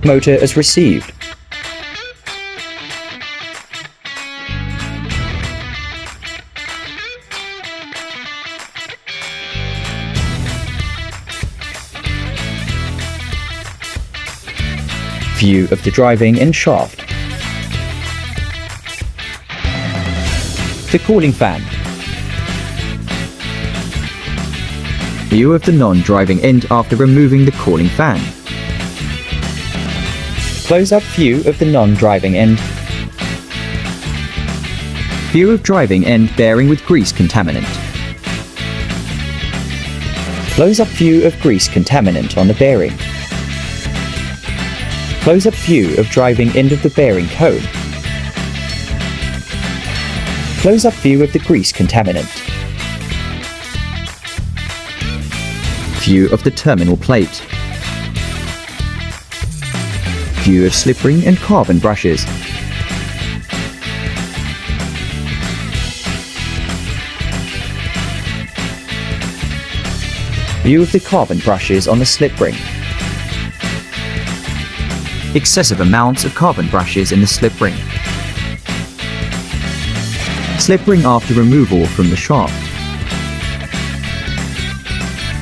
Motor as received. View of the driving end shaft. The cooling fan. View of the non-driving end after removing the cooling fan. Close-up view of the non-driving end. View of driving end bearing with grease contaminant. Close-up view of grease contaminant on the bearing. Close-up view of driving end of the bearing cone. Close-up view of the grease contaminant. View of the terminal plate. View of slip ring and carbon brushes. View of the carbon brushes on the slip ring. Excessive amounts of carbon brushes in the slip ring. Slip ring after removal from the shaft.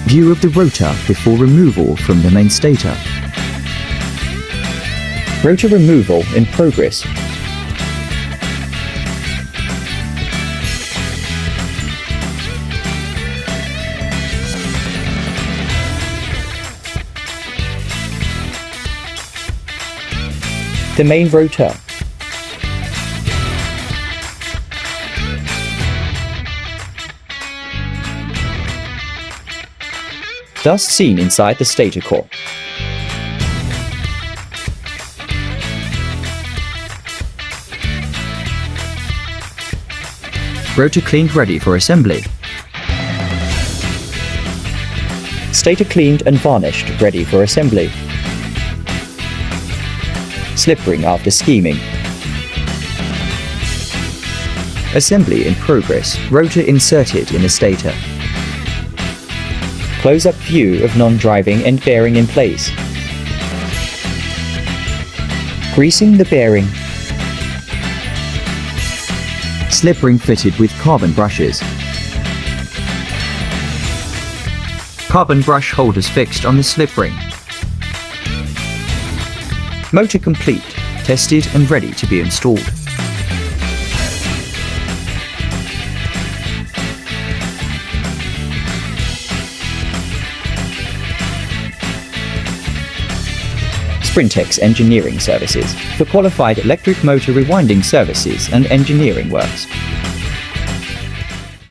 View of the rotor before removal from the main stator. Rotor removal in progress. The main rotor. Thus seen inside the stator core. Rotor cleaned ready for assembly. Stator cleaned and varnished ready for assembly. Slip ring after scheming. Assembly in progress, rotor inserted in the stator. Close-up view of non-driving end bearing in place. Greasing the bearing. Slip ring fitted with carbon brushes. Carbon brush holders fixed on the slip ring. Motor complete, tested and ready to be installed. Sprintex Engineering Services for qualified electric motor rewinding services and engineering works.